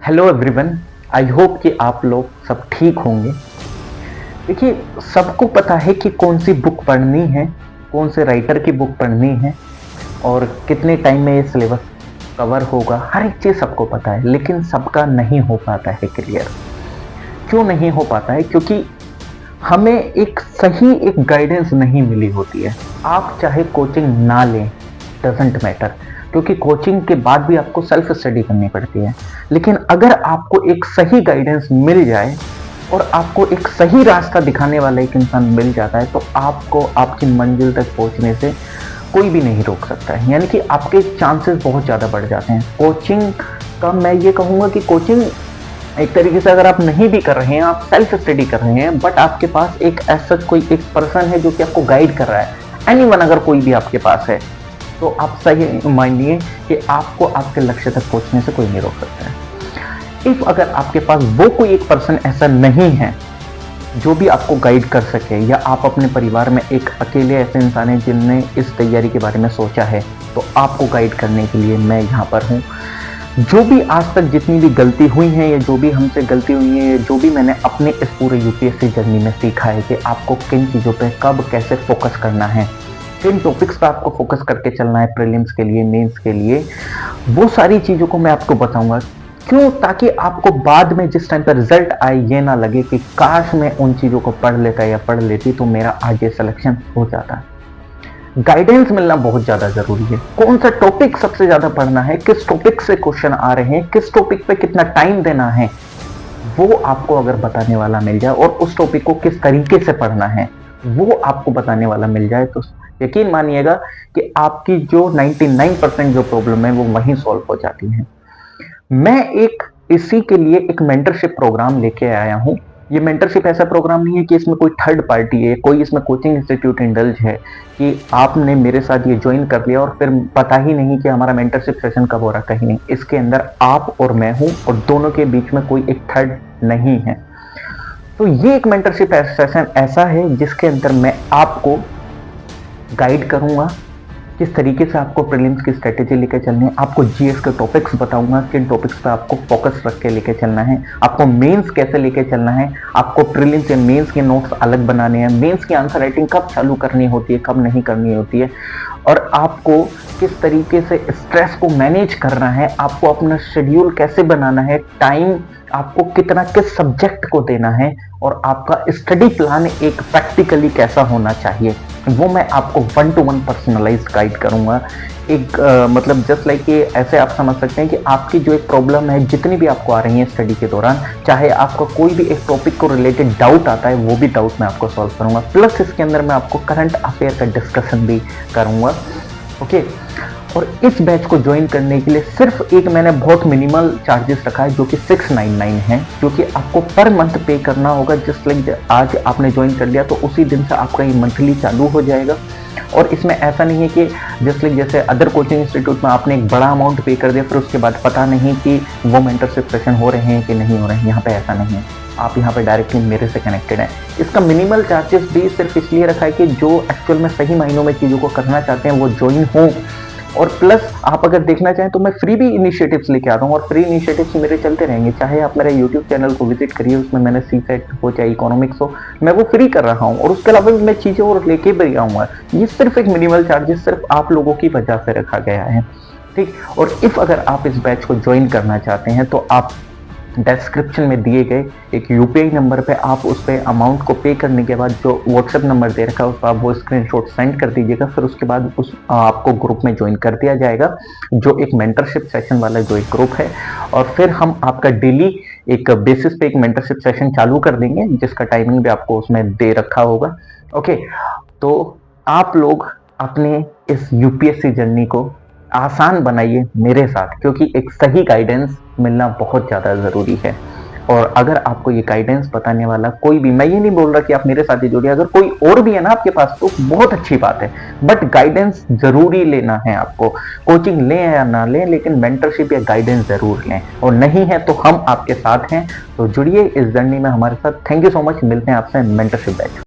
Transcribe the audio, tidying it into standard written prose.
Hello everyone. I hope कि आप लोग सब ठीक होंगे। देखिए, सबको पता है कि कौन सी बुक पढ़नी है, कौन से राइटर की बुक पढ़नी है और कितने टाइम में ये सिलेबस कवर होगा। हर एक चीज़ सबको पता है, लेकिन सबका नहीं हो पाता है क्लियर। क्यों नहीं हो पाता है? क्योंकि हमें एक सही एक गाइडेंस नहीं मिली होती है। आप चाहे कोचिंग ना लें, डजेंट मैटर, क्योंकि कोचिंग के बाद भी आपको सेल्फ स्टडी करनी पड़ती है। लेकिन अगर आपको एक सही गाइडेंस मिल जाए और आपको एक सही रास्ता दिखाने वाला एक इंसान मिल जाता है, तो आपको आपकी मंजिल तक पहुंचने से कोई भी नहीं रोक सकता है। यानी कि आपके चांसेस बहुत ज़्यादा बढ़ जाते हैं। कोचिंग का मैं ये कहूँगा कि कोचिंग एक तरीके से अगर आप नहीं भी कर रहे हैं, आप सेल्फ स्टडी कर रहे हैं, बट आपके पास एक ऐसा कोई एक पर्सन है जो कि आपको गाइड कर रहा है, एनीवन अगर कोई भी आपके पास है, तो आप सही मानिए कि आपको आपके लक्ष्य तक पहुंचने से कोई नहीं रोक सकता है। इफ अगर आपके पास वो कोई एक पर्सन ऐसा नहीं है जो भी आपको गाइड कर सके, या आप अपने परिवार में एक अकेले ऐसे इंसान हैं जिनने इस तैयारी के बारे में सोचा है, तो आपको गाइड करने के लिए मैं यहाँ पर हूँ। जो भी आज तक जितनी भी गलती हुई है, या जो भी हमसे गलती हुई है, जो भी मैंने अपने इस पूरे यूपीएससी जर्नी में सीखा है कि आपको किन चीज़ों पे कब कैसे फोकस करना है, किन टॉपिक्स पे आपको फोकस करके चलना है प्रीलिम्स के लिए, मेंस के लिए, वो सारी चीज़ों को मैं आपको बताऊंगा। क्यों? ताकि आपको बाद में जिस टाइम पर रिजल्ट आए ये ना लगे कि काश मैं उन चीज़ों को पढ़ लेता या पढ़ लेती तो मेरा आगे सिलेक्शन हो जाता। गाइडेंस मिलना बहुत ज़्यादा ज़रूरी है। कौन सा टॉपिक सबसे ज़्यादा पढ़ना है, किस टॉपिक से क्वेश्चन आ रहे हैं, किस टॉपिक पे कितना टाइम देना है, वो आपको अगर बताने वाला मिल जाए, और उस टॉपिक को किस तरीके से पढ़ना है वो आपको बताने वाला मिल जाए, तो यकीन मानिएगा कि आपकी जो 99% जो प्रॉब्लम है वो वहीं सॉल्व हो जाती है। मैं एक इसी के लिए एक मेंटरशिप प्रोग्राम लेके आया हूँ। ये मेंटरशिप ऐसा प्रोग्राम नहीं है कि इसमें कोई थर्ड पार्टी है, कोई इसमें कोचिंग इंस्टीट्यूट इंडल्ज है कि आपने मेरे साथ ये ज्वाइन कर लिया और फिर पता ही नहीं कि हमारा मेंटरशिप सेशन कब हो रहा, कहीं नहीं। इसके अंदर आप और मैं हूँ, और दोनों के बीच में कोई एक थर्ड नहीं है। तो ये एक मेंटरशिप सेशन ऐसा है जिसके अंदर मैं आपको गाइड करूंगा किस तरीके से आपको प्रीलिम्स की स्ट्रेटेजी लेके चलनी है, आपको जीएस के टॉपिक्स बताऊंगा किन टॉपिक्स पे आपको फोकस रख के लेके चलना है, आपको मेंस कैसे लेके चलना है, आपको प्रीलिम्स या मेंस के नोट्स अलग बनाने हैं, मेंस की आंसर राइटिंग कब चालू करनी होती है, कब नहीं करनी होती है, और आपको किस तरीके से स्ट्रेस को मैनेज करना है, आपको अपना शेड्यूल कैसे बनाना है, टाइम आपको कितना किस सब्जेक्ट को देना है, और आपका स्टडी प्लान एक प्रैक्टिकली कैसा होना चाहिए, वो मैं आपको 1 to 1 पर्सनलाइज्ड गाइड करूंगा। एक मतलब जस्ट लाइक ये ऐसे आप समझ सकते हैं कि आपकी जो एक प्रॉब्लम है, जितनी भी आपको आ रही है स्टडी के दौरान, चाहे आपका कोई भी एक टॉपिक को रिलेटेड डाउट आता है, वो भी डाउट मैं आपको सॉल्व करूंगा। प्लस इसके अंदर मैं आपको करंट अफेयर का डिस्कशन भी करूंगा। ओके, और इस बैच को ज्वाइन करने के लिए सिर्फ एक मैंने बहुत मिनिमल चार्जेस रखा है, जो कि 699 है, जो कि आपको पर मंथ पे करना होगा। जस्ट लाइक आज आपने ज्वाइन कर लिया तो उसी दिन से आपका ये मंथली चालू हो जाएगा। और इसमें ऐसा नहीं है कि जस्ट लाइक जैसे अदर कोचिंग इंस्टीट्यूट में आपने एक बड़ा अमाउंट पे कर दिया, फिर उसके बाद पता नहीं कि वो मेंटरशिप सेशन हो रहे हैं कि नहीं हो रहे हैं। यहाँ पे ऐसा नहीं है, आप यहाँ पे डायरेक्टली मेरे से कनेक्टेड हैं। इसका मिनिमल चार्जेस भी सिर्फ इसलिए रखा है कि जो एक्चुअल में सही मायनों में चीज़ों को करना चाहते हैं वो ज्वाइन हो। और प्लस आप अगर देखना चाहें तो मैं फ्री भी इनिशिएटिव्स लेके आता हूँ, और फ्री इनिशिएटिव्स मेरे चलते रहेंगे। चाहे आप मेरे यूट्यूब चैनल को विजिट करिए, उसमें मैंने सीसेट हो चाहे इकोनॉमिक्स हो, मैं वो फ्री कर रहा हूँ, और उसके अलावा भी मैं चीज़ें और लेके भी आऊँगा। ये सिर्फ एक मिनिमल चार्जेस सिर्फ आप लोगों की वजह से रखा गया है, ठीक। और इफ अगर आप इस बैच को ज्वाइन करना चाहते हैं तो आप डिस्क्रिप्शन में दिए गए एक यूपीआई नंबर पे आप उस पर अमाउंट को पे करने के बाद जो व्हाट्सएप नंबर दे रखा है उस पर आप वो स्क्रीनशॉट सेंड कर दीजिएगा। फिर उसके बाद उस आपको ग्रुप में ज्वाइन कर दिया जाएगा, जो एक मेंटरशिप सेशन वाला जो एक ग्रुप है। और फिर हम आपका डेली एक बेसिस पे एक मेंटरशिप सेशन चालू कर देंगे, जिसका टाइमिंग भी आपको उसमें दे रखा होगा। ओके, तो आप लोग अपने इस यूपीएससी जर्नी को आसान बनाइए मेरे साथ, क्योंकि एक सही गाइडेंस मिलना बहुत ज़्यादा ज़रूरी है। और अगर आपको ये गाइडेंस बताने वाला कोई भी, मैं ये नहीं बोल रहा कि आप मेरे साथ ही जुड़िए, अगर कोई और भी है ना आपके पास तो बहुत अच्छी बात है, बट गाइडेंस जरूरी लेना है आपको। कोचिंग लें या ना लें, लेकिन मेंटरशिप या गाइडेंस जरूर लें, और नहीं है तो हम आपके साथ हैं। तो जुड़िए इस जर्नी में हमारे साथ। थैंक यू सो मच, मिलते हैं आपसे मेंटरशिप बैच।